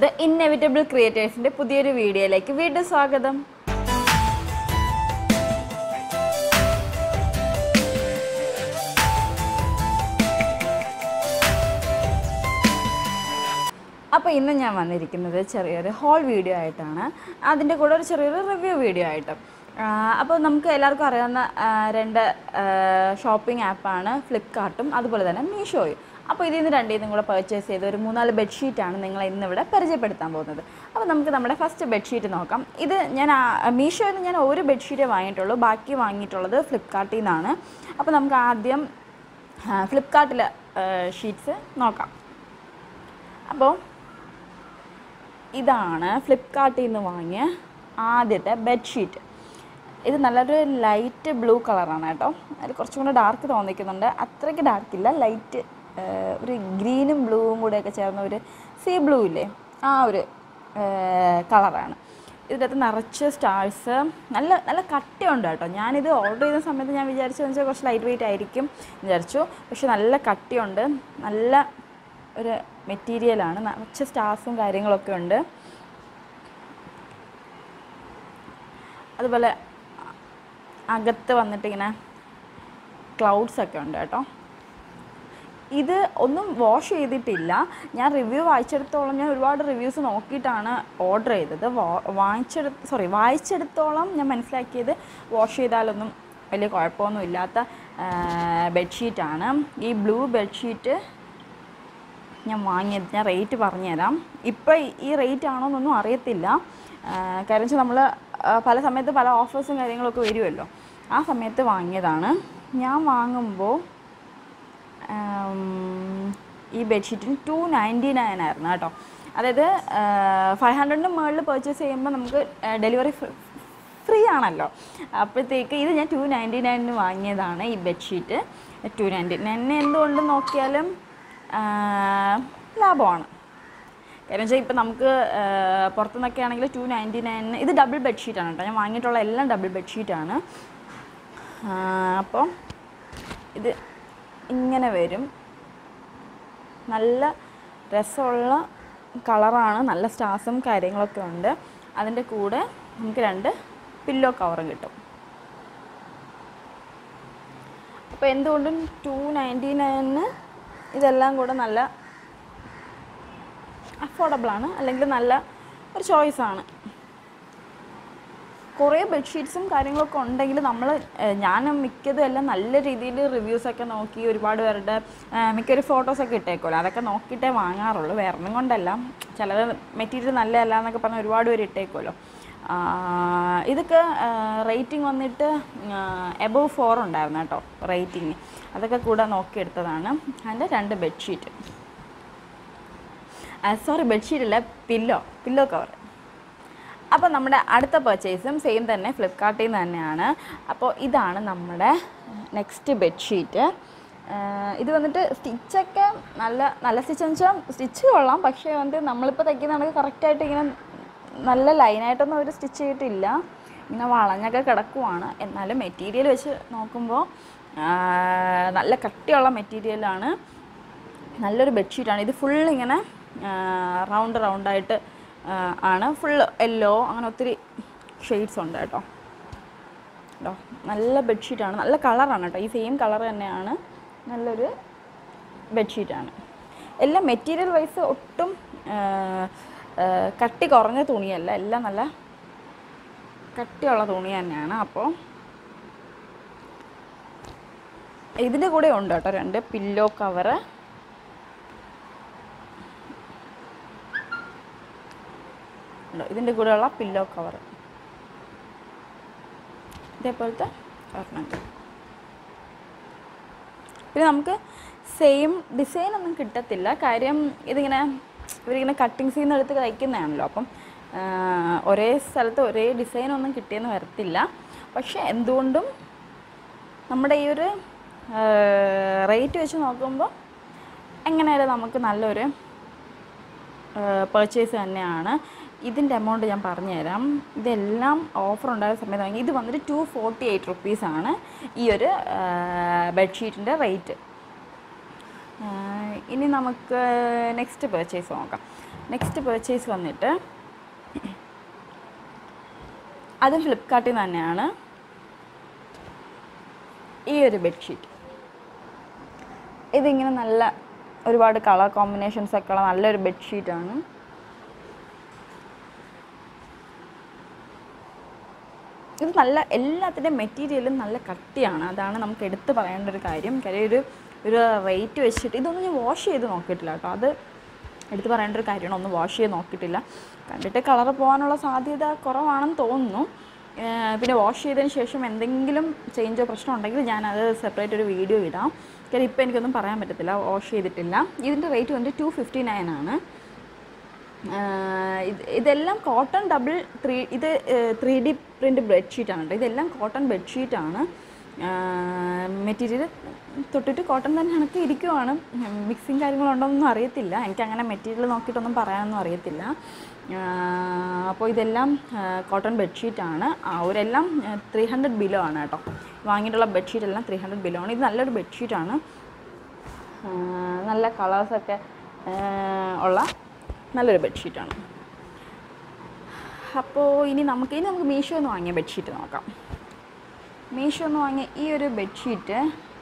The Inevitable Creators ന്റെ പുതിയൊരു വീഡിയോയിലേക്ക് വീണ്ടും സ്വാഗതം. അപ്പോൾ ഇന്ന് ഞാൻ വന്നിരിക്കുന്നത് ചെറിയൊരു ഹോൾ വീഡിയോ ആയിട്ടാണ്. അതിൻ്റെ കൂടെ ഒരു ചെറിയൊരു റിവ്യൂ വീഡിയോ ആയിട്ട്. അപ്പോൾ നമുക്ക് എല്ലാവർക്കും അറിയാവുന്ന രണ്ട് ഷോപ്പിംഗ് ആപ്പാണ് ഫ്ലിപ്കാർട്ടും അതുപോലെ തന്നെ മീഷോയും. അപ്പോൾ ഇതിൽ നിന്ന് രണ്ടിന്നും കൂടെ പർച്ചേസ് ചെയ്ത ഒരു 3-4 ബെഡ്ഷീറ്റാണ് നിങ്ങളെ ഇന്നിവിടെ പരിചയപ്പെടുത്താൻ പോകുന്നത്. അപ്പോൾ നമുക്ക് നമ്മുടെ ഫസ്റ്റ് ബെഡ്ഷീറ്റ് നോക്കാം. ഇത് ഞാൻ മീഷോയിൽ നിന്ന് ഞാൻ ഒരു ബെഡ്ഷീറ്റേ വാങ്ങിയിട്ടുള്ളൂ, ബാക്കി വാങ്ങിയിട്ടുള്ളത് ഫ്ലിപ്കാർട്ടിൽ നിന്നാണ്. അപ്പോൾ നമുക്ക് ആദ്യം ഫ്ലിപ്കാർട്ടിലെ ഷീറ്റ്സ് നോക്കാം. അപ്പോൾ ഇതാണ് ഫ്ലിപ്കാർട്ടിൽ നിന്ന് വാങ്ങിയ ആദ്യത്തെ ബെഡ്ഷീറ്റ്. ഇത് നല്ലൊരു ലൈറ്റ് ബ്ലൂ കളറാണ് കേട്ടോ. അതിൽ കുറച്ചും കൂടെ ഡാർക്ക് തോന്നിക്കുന്നുണ്ട്, അത്രയ്ക്ക് ഡാർക്കില്ല, ലൈറ്റ് ഒരു ഗ്രീനും ബ്ലൂവും കൂടെയൊക്കെ ചേർന്ന ഒരു സീ ബ്ലൂ ഇല്ലേ, ആ ഒരു കളറാണ്. ഇതിൻ്റെ അകത്ത് നിറച്ച് സ്റ്റാർസ്, നല്ല നല്ല കട്ടിയുണ്ട് കേട്ടോ. ഞാനിത് ഓർഡർ ചെയ്യുന്ന സമയത്ത് ഞാൻ വിചാരിച്ചതെന്ന് വെച്ചാൽ കുറച്ച് ലൈറ്റ് വെയിറ്റ് ആയിരിക്കും വിചാരിച്ചു, പക്ഷെ നല്ല കട്ടിയുണ്ട്, നല്ല ഒരു മെറ്റീരിയലാണ്, നിറച്ച് സ്റ്റാർസും കാര്യങ്ങളൊക്കെ ഉണ്ട്. അതുപോലെ അകത്ത് വന്നിട്ടിങ്ങനെ ക്ലൗഡ്സൊക്കെ ഉണ്ട് കേട്ടോ. ഇത് ഒന്നും വാഷ് ചെയ്തിട്ടില്ല. ഞാൻ റിവ്യൂ വായിച്ചെടുത്തോളം, ഞാൻ ഒരുപാട് റിവ്യൂസ് നോക്കിയിട്ടാണ് ഓർഡർ ചെയ്തത്. വായിച്ചെടുത്തോളം ഞാൻ മനസ്സിലാക്കിയത് വാഷ് ചെയ്താലൊന്നും വലിയ കുഴപ്പമൊന്നും ഇല്ലാത്ത ബെഡ്ഷീറ്റാണ്. ഈ ബ്ലൂ ബെഡ്ഷീറ്റ് ഞാൻ വാങ്ങിയത്, ഞാൻ റേറ്റ് പറഞ്ഞുതരാം. ഇപ്പോൾ ഈ റേറ്റ് ആണോ എന്നൊന്നും അറിയത്തില്ല, കാരണം വെച്ചാൽ നമ്മൾ പല സമയത്ത് പല ഓഫേഴ്സും കാര്യങ്ങളൊക്കെ വരുമല്ലോ, ആ സമയത്ത് വാങ്ങിയതാണ്. ഞാൻ വാങ്ങുമ്പോൾ ഈ ബെഡ്ഷീറ്റിന് 299 ആയിരുന്നു കേട്ടോ. അതായത് 500 മുകളിൽ പർച്ചേസ് ചെയ്യുമ്പോൾ നമുക്ക് ഡെലിവറി ഫ്രീ ആണല്ലോ. അപ്പോഴത്തേക്ക് ഇത് ഞാൻ 299 വാങ്ങിയതാണ് ഈ ബെഡ്ഷീറ്റ്. 299 എന്തുകൊണ്ട് നോക്കിയാലും ലാഭമാണ്. കാരണം വെച്ചാൽ ഇപ്പം നമുക്ക് പുറത്തുനിന്നൊക്കെ ആണെങ്കിൽ 299. ഇത് ഡബിൾ ബെഡ്ഷീറ്റാണ് കേട്ടോ. ഞാൻ വാങ്ങിയിട്ടുള്ള എല്ലാം ഡബിൾ ബെഡ്ഷീറ്റാണ്. അപ്പോൾ ഇത് ഇങ്ങനെ വരും, നല്ല രസമുള്ള കളറാണ്, നല്ല സ്റ്റാർസും കാര്യങ്ങളൊക്കെ ഉണ്ട്. അതിൻ്റെ കൂടെ നമുക്ക് 2 പില്ലോ കവറും കിട്ടും. അപ്പോൾ എന്തുകൊണ്ടും 299 ഇതെല്ലാം കൂടെ നല്ല അഫോർഡബിളാണ്, അല്ലെങ്കിൽ നല്ല ഒരു ചോയ്സാണ്. കുറേ ബെഡ്ഷീറ്റ്സും കാര്യങ്ങളൊക്കെ ഉണ്ടെങ്കിൽ ഞാൻ മിക്കതും എല്ലാം നല്ല രീതിയിൽ റിവ്യൂസൊക്കെ നോക്കി, ഒരുപാട് പേരുടെ മിക്കൊരു ഫോട്ടോസൊക്കെ ഇട്ടേക്കുമല്ലോ, അതൊക്കെ നോക്കിയിട്ടേ വാങ്ങാറുള്ളൂ. വേറെ ഒന്നും കൊണ്ടല്ല, ചിലത് മെറ്റീരിയൽ നല്ലതല്ല എന്നൊക്കെ പറഞ്ഞ് ഒരുപാട് പേര് ഇട്ടേക്കുമല്ലോ. ഇതൊക്കെ റേറ്റിംഗ് വന്നിട്ട് എബോവ് 4 ഉണ്ടായിരുന്നു കേട്ടോ റേറ്റിംഗ്. അതൊക്കെ കൂടെ നോക്കിയെടുത്തതാണ്. അതിൻ്റെ 2 ബെഡ്ഷീറ്റ്, ബെഡ്ഷീറ്റല്ല, പില്ലോ കവർ. അപ്പോൾ നമ്മുടെ അടുത്ത പർച്ചേസും സെയിം തന്നെ ഫ്ലിപ്കാർട്ടിൽ നിന്ന് തന്നെയാണ്. അപ്പോൾ ഇതാണ് നമ്മുടെ നെക്സ്റ്റ് ബെഡ്ഷീറ്റ്. ഇത് വന്നിട്ട് സ്റ്റിച്ചൊക്കെ നല്ല സ്റ്റിച്ചെന്ന് വെച്ചാൽ സ്റ്റിച്ച് കൊള്ളാം, പക്ഷേ വന്നിട്ട് നമ്മളിപ്പോൾ തയ്ക്കുന്നതാണെങ്കിൽ കറക്റ്റായിട്ട് ഇങ്ങനെ നല്ല ലൈനായിട്ടൊന്നും അവർ സ്റ്റിച്ച് ചെയ്തിട്ടില്ല, ഇങ്ങനെ വളഞ്ഞൊക്കെ കിടക്കുവാണ്. എന്നാലും മെറ്റീരിയൽ വെച്ച് നോക്കുമ്പോൾ നല്ല കട്ടിയുള്ള മെറ്റീരിയലാണ്, നല്ലൊരു ബെഡ്ഷീറ്റാണ്. ഇത് ഫുൾ ഇങ്ങനെ റൗണ്ടായിട്ട് ആണ്, ഫുൾ യെല്ലോ, അങ്ങനെ ഒത്തിരി ഷെയ്ഡ്സ് ഉണ്ട് കേട്ടോ. നല്ല ബെഡ്ഷീറ്റാണ്, നല്ല കളറാണ് കേട്ടോ. ഈ സെയിം കളർ തന്നെയാണ്, നല്ലൊരു ബെഡ്ഷീറ്റാണ്. എല്ലാം മെറ്റീരിയൽ വൈസ് ഒട്ടും കട്ടി കുറഞ്ഞ തുണിയല്ല, എല്ലാം നല്ല കട്ടിയുള്ള തുണി തന്നെയാണ്. അപ്പോൾ ഇതിൻ്റെ കൂടെ ഉണ്ട് കേട്ടോ 2 പില്ലോ കവറ്. ഇതിൻ്റെ കൂടെയുള്ള പില്ലോ കവർ ഇതേപോലത്തെ ഒരെണ്ണം. പിന്നെ നമുക്ക് സെയിം ഡിസൈനൊന്നും കിട്ടത്തില്ല, കാര്യം ഇവരിങ്ങനെ കട്ടിങ്സിൽ നിന്ന് എടുത്ത് തയ്ക്കുന്നതാണല്ലോ. അപ്പം ഒരേ സ്ഥലത്ത് ഒരേ ഡിസൈനൊന്നും കിട്ടിയെന്ന് വരത്തില്ല. പക്ഷേ എന്തുകൊണ്ടും നമ്മുടെ ഈ ഒരു റേറ്റ് വെച്ച് നോക്കുമ്പോൾ എങ്ങനെയായാലും നമുക്ക് നല്ലൊരു പർച്ചേസ് തന്നെയാണ്. ഇതിൻ്റെ എമൗണ്ട് ഞാൻ പറഞ്ഞുതരാം. ഇതെല്ലാം ഓഫർ ഉണ്ടായ സമയത്ത് വാങ്ങി. ഇത് വന്നിട്ട് 248 റുപ്പീസാണ് ഈ ഒരു ബെഡ്ഷീറ്റിൻ്റെ റേറ്റ്. ഇനി നമുക്ക് നെക്സ്റ്റ് പർച്ചേസ് നോക്കാം. നെക്സ്റ്റ് പർച്ചേസ് വന്നിട്ട് അതും ഫ്ലിപ്കാർട്ടിൽ നിന്ന് തന്നെയാണ്. ഈ ഒരു ബെഡ്ഷീറ്റ് ഇതിങ്ങനെ നല്ല ഒരുപാട് കളർ കോമ്പിനേഷൻസ് ഒക്കെ ഉള്ള നല്ലൊരു ബെഡ്ഷീറ്റാണ്. ഇത് നല്ല എല്ലാത്തിൻ്റെ മെറ്റീരിയലും നല്ല കട്ടിയാണ്. അതാണ് നമുക്ക് എടുത്ത് പറയേണ്ട ഒരു കാര്യം. കാര്യം ഒരു റേറ്റ് വെച്ചിട്ട് ഇതൊന്നും ഞാൻ വാഷ് ചെയ്ത് നോക്കിയിട്ടില്ല കേട്ടോ. അത് എടുത്ത് പറയേണ്ട ഒരു കാര്യമാണ്. ഒന്നും വാഷ് ചെയ്ത് നോക്കിയിട്ടില്ല. കണ്ടിട്ട് കളർ പോകാനുള്ള സാധ്യത കുറവാണെന്ന് തോന്നുന്നു. പിന്നെ വാഷ് ചെയ്തതിന് ശേഷം എന്തെങ്കിലും ചേഞ്ചോ പ്രശ്നം ഉണ്ടെങ്കിൽ ഞാനത് സെപ്പറേറ്റ് ഒരു വീഡിയോ ഇടാം. കാര്യം ഇപ്പോൾ എനിക്കൊന്നും പറയാൻ പറ്റത്തില്ല, വാഷ് ചെയ്തിട്ടില്ല. ഇതിൻ്റെ റേറ്റ് വന്നിട്ട് 259 ആണ്. ഇതെല്ലാം കോട്ടൺ ഇത് 3D പ്രിൻ്റ് ബെഡ്ഷീറ്റാണ് കേട്ടോ. ഇതെല്ലാം കോട്ടൺ ബെഡ്ഷീറ്റാണ്. മെറ്റീരിയൽ തൊട്ടിട്ട് കോട്ടൺ തന്നെ കണക്ക് ഇരിക്കുവാണ്. മിക്സിങ് കാര്യങ്ങളുണ്ടോയെന്നൊന്നും അറിയത്തില്ല. എനിക്കങ്ങനെ മെറ്റീരിയൽ നോക്കിയിട്ടൊന്നും പറയാനൊന്നും അറിയത്തില്ല. അപ്പോൾ ഇതെല്ലാം കോട്ടൺ ബെഡ്ഷീറ്റാണ്. അവരെല്ലാം 300 ബിലോ ആണ് കേട്ടോ. വാങ്ങിയിട്ടുള്ള ബെഡ്ഷീറ്റെല്ലാം 300 ബിലോ ആണ്. ഇത് നല്ലൊരു ബെഡ്ഷീറ്റാണ്. നല്ല കളേഴ്സൊക്കെ ഉള്ള നല്ലൊരു ബെഡ്ഷീറ്റാണ്. അപ്പോൾ ഇനി നമുക്ക് മീഷോ എന്ന് വാങ്ങിയ ബെഡ്ഷീറ്റ് നോക്കാം. മീഷോ എന്ന് വാങ്ങിയ ഈ ഒരു ബെഡ്ഷീറ്റ്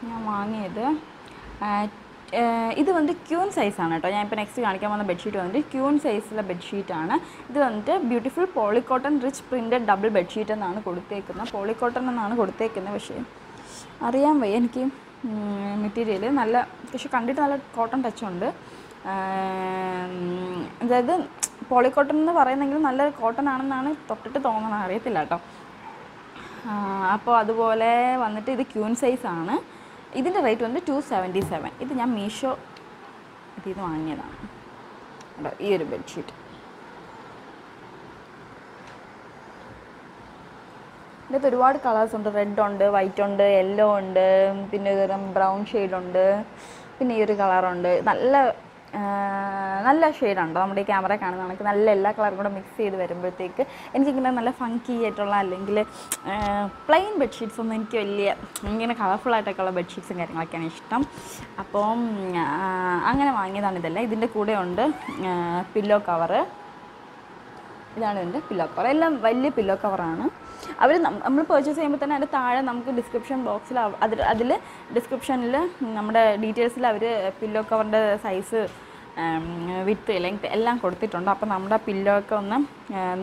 ഞാൻ വാങ്ങിയത് ഇത് വന്നിട്ട് ക്യൂൺ സൈസാണ് കേട്ടോ. ഞാൻ ഇപ്പോൾ നെക്സ്റ്റ് കാണിക്കാൻ പോകുന്ന ബെഡ്ഷീറ്റ് വന്നിട്ട് ക്യൂൺ സൈസിലെ ബെഡ്ഷീറ്റാണ്. ഇത് വന്നിട്ട് beautiful polycotton rich printed double bedsheet എന്നാണ് കൊടുത്തേക്കുന്നത്. പോളിക്കോട്ടൺ എന്നാണ് കൊടുത്തേക്കുന്നത്. പക്ഷേ അറിയാൻ വയ്യ എനിക്ക് മെറ്റീരിയൽ നല്ല, പക്ഷെ കണ്ടിട്ട് നല്ല കോട്ടൺ ടച്ചുണ്ട്. അതായത് പോളിക്കോട്ടൺ എന്ന് പറയുന്നെങ്കിൽ നല്ല കോട്ടൺ ആണെന്നാണ് തൊട്ടിട്ട് തോന്നുന്നത്, അറിയത്തില്ല കേട്ടോ. അപ്പോൾ അതുപോലെ വന്നിട്ട് ഇത് ക്യൂൺ സൈസാണ്. ഇതിൻ്റെ റേറ്റ് വന്നിട്ട് 277. ഇത് ഞാൻ മീഷോ ഇതിൽ നിന്ന് വാങ്ങിയതാണ് കേട്ടോ. ഈ ഒരു ബെഡ്ഷീറ്റ് ഇതിനകത്ത് ഒരുപാട് കളേഴ്സ് ഉണ്ട്. റെഡ് ഉണ്ട്, വൈറ്റ് ഉണ്ട്, യെല്ലോ ഉണ്ട്, പിന്നെ ബ്രൗൺ ഷെയ്ഡുണ്ട്, പിന്നെ ഈ ഒരു കളറുണ്ട്. നല്ല ഷെയ്ഡുണ്ട്. നമ്മുടെ ഈ ക്യാമറ കാണുന്ന കണക്ക് നല്ല എല്ലാ കളറും കൂടെ മിക്സ് ചെയ്ത് വരുമ്പോഴത്തേക്ക് എനിക്കിങ്ങനെ നല്ല ഫങ്കി ആയിട്ടുള്ള അല്ലെങ്കിൽ പ്ലെയിൻ ബെഡ്ഷീറ്റ്സ് ഒന്നും എനിക്ക് ഇങ്ങനെ കളർഫുള്ളായിട്ടൊക്കെ ഉള്ള ബെഡ്ഷീറ്റ്സും കാര്യങ്ങളൊക്കെയാണ് ഇഷ്ടം. അപ്പം അങ്ങനെ വാങ്ങിയതാണ് ഇതെല്ലാം. ഇതിൻ്റെ കൂടെ ഉണ്ട് പില്ലോ കവറ്. ഇതാണ് ഇതിൻ്റെ പില്ലോ കവർ. എല്ലാം വലിയ പില്ലോ കവറാണ്. നമ്മൾ പർച്ചേസ് ചെയ്യുമ്പോൾ തന്നെ അതിൻ്റെ താഴെ നമുക്ക് ഡിസ്ക്രിപ്ഷൻ ബോക്സിൽ അതിൽ ഡിസ്ക്രിപ്ഷനിൽ നമ്മുടെ ഡീറ്റെയിൽസിൽ അവർ പില്ലോ കവറിൻ്റെ സൈസ്, വിത്ത്, ലെങ്ത് എല്ലാം കൊടുത്തിട്ടുണ്ട്. അപ്പോൾ നമ്മുടെ പില്ലോ ഒക്കെ ഒന്ന്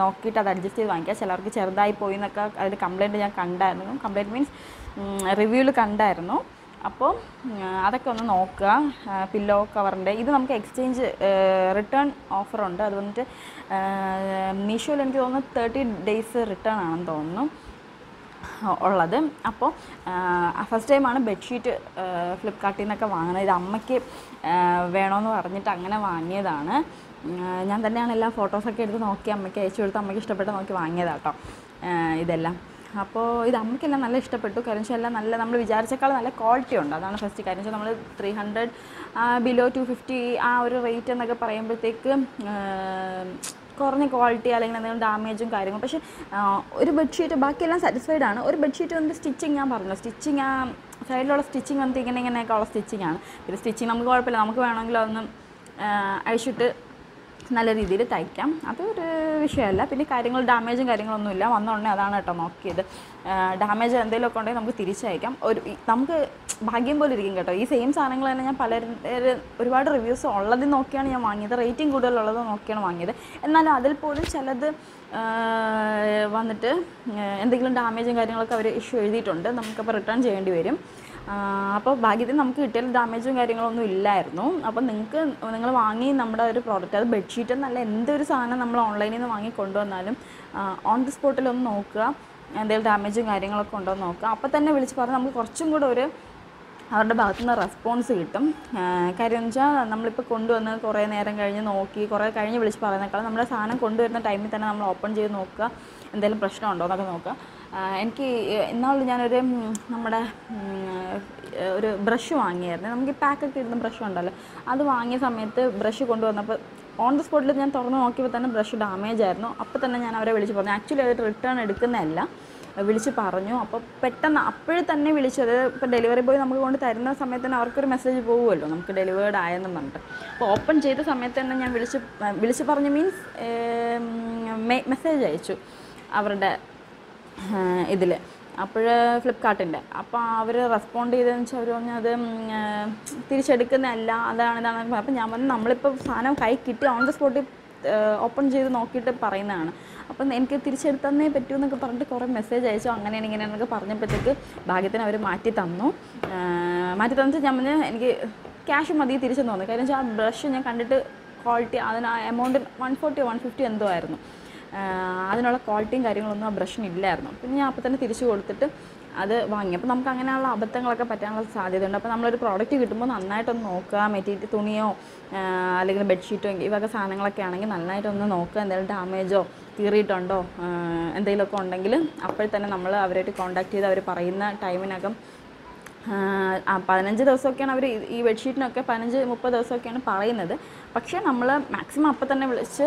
നോക്കിയിട്ട് അത് അഡ്ജസ്റ്റ് ചെയ്ത് വാങ്ങിക്കുക. ചിലർക്ക് ചെറുതായി പോയി എന്നൊക്കെ അതിൽ കംപ്ലയിൻറ്റ് ഞാൻ കണ്ടായിരുന്നു. കംപ്ലയിൻറ്റ് മീൻസ് റിവ്യൂവിൽ കണ്ടായിരുന്നു. അപ്പോൾ അതൊക്കെ ഒന്ന് നോക്കുക. പില്ലോ കവറിൻ്റെ ഇത് നമുക്ക് എക്സ്ചേഞ്ച് റിട്ടേൺ ഓഫറുണ്ട്. അത് വന്നിട്ട് മീഷോയിൽ എനിക്ക് തോന്നുന്നു 30 days റിട്ടേൺ ആണെന്ന് തോന്നുന്നു ഉള്ളത്. അപ്പോൾ ഫസ്റ്റ് ടൈമാണ് ബെഡ്ഷീറ്റ് ഫ്ലിപ്കാർട്ടിൽ നിന്നൊക്കെ വാങ്ങുന്നത്. ഇത് അമ്മയ്ക്ക് വേണമെന്ന് പറഞ്ഞിട്ട് അങ്ങനെ വാങ്ങിയതാണ്. ഞാൻ തന്നെയാണ് എല്ലാ ഫോട്ടോസൊക്കെ എടുത്ത് നോക്കി അമ്മയ്ക്ക് അയച്ചു കൊടുത്ത് അമ്മയ്ക്ക് ഇഷ്ടപ്പെട്ട് നോക്കി വാങ്ങിയതാട്ടോ ഇതെല്ലാം. അപ്പോൾ ഇത് അമ്മയ്ക്കെല്ലാം നല്ല ഇഷ്ടപ്പെട്ടു. കാര്യം വെച്ചാൽ എല്ലാം നല്ല നമ്മൾ വിചാരിച്ചേക്കാൾ നല്ല ക്വാളിറ്റി ഉണ്ട്. അതാണ് ഫസ്റ്റ് കാര്യം. വെച്ചാൽ നമ്മൾ 300 ബിലോ 250 ആ ഒരു റേറ്റ് എന്നൊക്കെ പറയുമ്പോഴത്തേക്ക് കുറഞ്ഞ ക്വാളിറ്റി അല്ലെങ്കിൽ എന്തെങ്കിലും ഡാമേജും കാര്യങ്ങളും. പക്ഷേ ഒരു ബെഡ്ഷീറ്റ് ബാക്കിയെല്ലാം സാറ്റിസ്ഫൈഡ് ആണ്. ഒരു ബെഡ്ഷീറ്റ് വന്നിട്ട് സ്റ്റിച്ചിങ് ഞാൻ പറഞ്ഞു, സ്റ്റിച്ചിങ് സൈഡിലുള്ള സ്റ്റിച്ചിങ് വന്നിട്ട് ഇങ്ങനെയൊക്കെ ഉള്ള സ്റ്റിച്ചിങ് ആണ്. പിന്നെ സ്റ്റിച്ചിങ് നമുക്ക് കുഴപ്പമില്ല, നമുക്ക് വേണമെങ്കിൽ അതൊന്ന് അഴിച്ചിട്ട് നല്ല രീതിയിൽ തയ്ക്കാം, അതൊരു വിഷയമല്ല. പിന്നെ ഡാമേജും കാര്യങ്ങളൊന്നുമില്ല. വന്നോടനെ അതാണ് കേട്ടോ നോക്കിയത്. ഡാമേജ് എന്തെങ്കിലുമൊക്കെ ഉണ്ടെങ്കിൽ നമുക്ക് തിരിച്ചയക്കാം. നമുക്ക് ഭാഗ്യം പോലെ ഇരിക്കും കേട്ടോ. ഈ സെയിം സാധനങ്ങൾ തന്നെ ഞാൻ ഒരുപാട് റിവ്യൂസ് ഉള്ളത് നോക്കിയാണ് ഞാൻ വാങ്ങിയത്. റേറ്റിംഗ് കൂടുതലുള്ളത് നോക്കിയാണ് വാങ്ങിയത്. എന്നാലും അതിൽ പോലും ചിലത് വന്നിട്ട് എന്തെങ്കിലും ഡാമേജും കാര്യങ്ങളൊക്കെ അവർ ഇഷ്യൂ എഴുതിയിട്ടുണ്ട്. നമുക്കപ്പോൾ റിട്ടേൺ ചെയ്യേണ്ടി വരും. അപ്പോൾ ഭാഗ്യത്തിന് നമുക്ക് കിട്ടിയ ഡാമേജും കാര്യങ്ങളൊന്നും ഇല്ലായിരുന്നു. അപ്പോൾ നിങ്ങൾ വാങ്ങി നമ്മുടെ ഒരു പ്രോഡക്റ്റ്, അത് ബെഡ്ഷീറ്റ് എന്നല്ല എന്തൊരു സാധനം നമ്മൾ ഓൺലൈനിൽ നിന്ന് വാങ്ങി കൊണ്ടുവന്നാലും ഓൺ ദി സ്പോട്ടിലൊന്ന് നോക്കുക, എന്തെങ്കിലും ഡാമേജും കാര്യങ്ങളൊക്കെ ഉണ്ടോ എന്ന് നോക്കുക. അപ്പോൾ തന്നെ വിളിച്ച് പറഞ്ഞാൽ നമുക്ക് കുറച്ചും കൂടെ അവരുടെ ഭാഗത്തുനിന്ന് റെസ്പോൺസ് കിട്ടും. കാര്യം എന്ന് വെച്ചാൽ നമ്മളിപ്പോൾ കൊണ്ടുവന്ന് കുറേ നേരം കഴിഞ്ഞ് നോക്കി കുറേ കഴിഞ്ഞ് വിളിച്ച് പറയുന്നേക്കാളും നമ്മുടെ സാധനം കൊണ്ടുവരുന്ന ടൈമിൽ തന്നെ നമ്മൾ ഓപ്പൺ ചെയ്ത് നോക്കുക, എന്തെങ്കിലും പ്രശ്നമുണ്ടോ എന്നൊക്കെ നോക്കുക. എനിക്ക് ഇന്നാളും ഞാനൊരു നമ്മുടെ ഒരു ബ്രഷ് വാങ്ങിയായിരുന്നു. നമുക്ക് ഈ പാക്കൊക്കെ ഇടുന്ന ബ്രഷ് ഉണ്ടല്ലോ, അത് വാങ്ങിയ സമയത്ത് ബ്രഷ് കൊണ്ടുവന്നപ്പോൾ ഓൺ ദി സ്പോട്ടിൽ ഞാൻ തുറന്ന് നോക്കിയപ്പോൾ തന്നെ ബ്രഷ് ഡാമേജ് ആയിരുന്നു. അപ്പോൾ തന്നെ ഞാൻ അവരെ വിളിച്ച് പറഞ്ഞു. ആക്ച്വലി അവർ റിട്ടേൺ എടുക്കുന്നതല്ല, വിളിച്ച് പറഞ്ഞു. അപ്പോൾ പെട്ടെന്ന് അപ്പോഴും തന്നെ വിളിച്ചത്, ഇപ്പോൾ ഡെലിവറി ബോയ് നമുക്ക് കൊണ്ട് തരുന്ന സമയത്ത് തന്നെ അവർക്കൊരു മെസ്സേജ് പോകുമല്ലോ നമുക്ക് ഡെലിവേർഡ് ആയെന്ന് പറഞ്ഞിട്ട്. അപ്പോൾ ഓപ്പൺ ചെയ്ത സമയത്ത് തന്നെ ഞാൻ വിളിച്ച് പറഞ്ഞു, മീൻസ് മെസ്സേജ് അയച്ചു അവരുടെ ഇതിൽ, അപ്പോൾ ഫ്ലിപ്കാർട്ടിൻ്റെ. അപ്പോൾ അവർ റെസ്പോണ്ട് ചെയ്തതെന്ന് വെച്ചാൽ അവർ പറഞ്ഞു അത് തിരിച്ചെടുക്കുന്നതല്ല, ഇതാണ്. അപ്പോൾ ഞാൻ പറഞ്ഞു നമ്മളിപ്പോൾ സാധനം കൈ കിട്ടി ഓൺ ദ സ്പോട്ടിൽ ഓപ്പൺ ചെയ്ത് നോക്കിയിട്ട് പറയുന്നതാണ്, അപ്പം എനിക്ക് തിരിച്ചെടുത്തന്നേ പറ്റൂ എന്നൊക്കെ പറഞ്ഞിട്ട് കുറേ മെസ്സേജ് അയച്ചു. അങ്ങനെയാണ് ഇങ്ങനെയാണെന്നൊക്കെ പറഞ്ഞപ്പോഴത്തേക്ക് ഭാഗ്യത്തിന് അവർ മാറ്റി തന്നു. ഞാൻ പറഞ്ഞു എനിക്ക് ക്യാഷ് മതി തിരിച്ചെന്ന് തോന്നി. കാര്യം വെച്ചാൽ ആ ബ്രഷ് ഞാൻ കണ്ടിട്ട് ക്വാളിറ്റി അതിന് ആ എമൗണ്ട് 140 150 എന്തോ ആയിരുന്നു. അതിനുള്ള ക്വാളിറ്റിയും കാര്യങ്ങളൊന്നും ആ ബ്രഷിന് ഇല്ലായിരുന്നു. പിന്നെ ഞാൻ അപ്പോൾ തന്നെ തിരിച്ചു കൊടുത്തിട്ട് അത് വാങ്ങി. അപ്പോൾ നമുക്ക് അങ്ങനെയുള്ള അബദ്ധങ്ങളൊക്കെ പറ്റാനുള്ള സാധ്യതയുണ്ട്. അപ്പോൾ നമ്മളൊരു പ്രോഡക്റ്റ് കിട്ടുമ്പോൾ നന്നായിട്ടൊന്ന് നോക്കുക. മെറ്റീരിയൽ തുണിയോ അല്ലെങ്കിൽ ബെഡ്ഷീറ്റോ ഇവയൊക്കെ സാധനങ്ങളൊക്കെ ആണെങ്കിൽ നന്നായിട്ടൊന്ന് നോക്കുക. എന്തെങ്കിലും ഡാമേജോ കീറിയിട്ടുണ്ടോ എന്തെങ്കിലുമൊക്കെ ഉണ്ടെങ്കിൽ അപ്പോൾ തന്നെ നമ്മൾ അവരായിട്ട് കോൺടാക്ട് ചെയ്ത് അവർ പറയുന്ന ടൈമിനകം 15 ദിവസമൊക്കെയാണ് അവർ ഈ ബെഡ്ഷീറ്റിനൊക്കെ 15-30 ദിവസമൊക്കെയാണ് പറയുന്നത്. പക്ഷേ നമ്മൾ മാക്സിമം അപ്പം തന്നെ വിളിച്ച്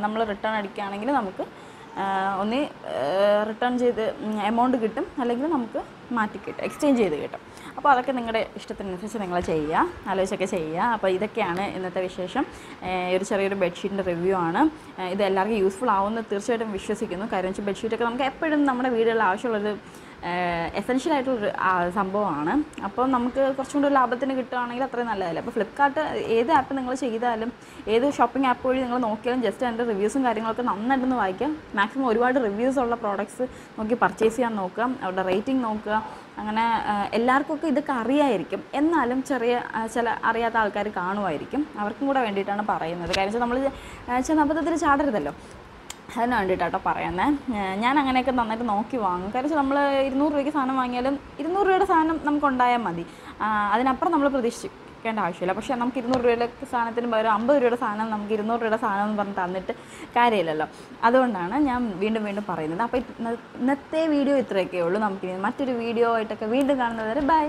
നമ്മൾ റിട്ടേൺ അടിക്കുകയാണെങ്കിൽ നമുക്ക് ഒന്ന് റിട്ടേൺ ചെയ്ത് എമൗണ്ട് കിട്ടും, അല്ലെങ്കിൽ നമുക്ക് മാറ്റി കിട്ടും, എക്സ്ചേഞ്ച് ചെയ്ത് കിട്ടും. അപ്പോൾ അതൊക്കെ നിങ്ങളുടെ ഇഷ്ടത്തിനനുസരിച്ച് നിങ്ങൾ ചെയ്യുക, ആലോചിച്ചൊക്കെ ചെയ്യുക. അപ്പോൾ ഇതൊക്കെയാണ് ഇന്നത്തെ വിശേഷം. ഒരു ചെറിയൊരു ബെഡ്ഷീറ്റിൻ്റെ റിവ്യൂ ആണ്. ഇത് എല്ലാവർക്കും യൂസ്ഫുൾ ആവുമെന്ന് തീർച്ചയായിട്ടും വിശ്വസിക്കുന്നു. കാര്യം വെച്ചാൽ ബെഡ്ഷീറ്റൊക്കെ നമുക്ക് എപ്പോഴും നമ്മുടെ വീടുകളിൽ ആവശ്യമുള്ളൊരു എസെൻഷ്യലായിട്ടുള്ളൊരു സംഭവമാണ്. അപ്പോൾ നമുക്ക് കുറച്ചും കൂടി ലാഭത്തിന് കിട്ടുകയാണെങ്കിൽ അത്രയും നല്ലതല്ലേ. അപ്പോൾ ഫ്ലിപ്കാർട്ട് ഏത് ആപ്പ് നിങ്ങൾ ചെയ്താലും ഏത് ഷോപ്പിംഗ് ആപ്പ് വഴി നിങ്ങൾ നോക്കിയാലും ജസ്റ്റ് അതിൻ്റെ റിവ്യൂസും കാര്യങ്ങളൊക്കെ നന്നായിട്ടൊന്ന് വായിക്കാം. മാക്സിമം ഒരുപാട് റിവ്യൂസ് ഉള്ള പ്രോഡക്റ്റ്സ് നോക്കി പർച്ചേസ് ചെയ്യാൻ നോക്കുക, അവരുടെ റേറ്റിംഗ് നോക്കുക. അങ്ങനെ എല്ലാവർക്കൊക്കെ ഇതൊക്കെ അറിയായിരിക്കും, എന്നാലും ചില അറിയാത്ത ആൾക്കാർ കാണുമായിരിക്കും. അവർക്കും കൂടെ വേണ്ടിയിട്ടാണ് പറയുന്നത്. കാര്യം വെച്ചാൽ നമ്മൾ അബദ്ധത്തിൽ ചാടരുതല്ലോ, അതിന് വേണ്ടിയിട്ടാട്ടോ പറയുന്നത്. ഞാൻ അങ്ങനെയൊക്കെ നന്നായിട്ട് നോക്കി വാങ്ങും. കാര്യം വെച്ചാൽ നമ്മൾ 200 രൂപയ്ക്ക് സാധനം വാങ്ങിയാലും 200 രൂപയുടെ സാധനം നമുക്കുണ്ടായാൽ മതി, അതിനപ്പുറം നമ്മൾ പ്രതീക്ഷിക്കേണ്ട ആവശ്യമില്ല. പക്ഷേ നമുക്ക് 200 രൂപയുടെ സാധനത്തിന് പകരം 50 രൂപയുടെ സാധനം നമുക്ക് 200 രൂപയുടെ സാധനം എന്ന് പറഞ്ഞ് തന്നിട്ട് കാര്യമില്ലല്ലോ. അതുകൊണ്ടാണ് ഞാൻ വീണ്ടും പറയുന്നത്. അപ്പോൾ ഇന്നത്തെ വീഡിയോ ഇത്രയൊക്കെ ഉള്ളൂ. നമുക്ക് മറ്റൊരു വീഡിയോ ആയിട്ടൊക്കെ വീണ്ടും കാണുന്നത് വരെ ബൈ.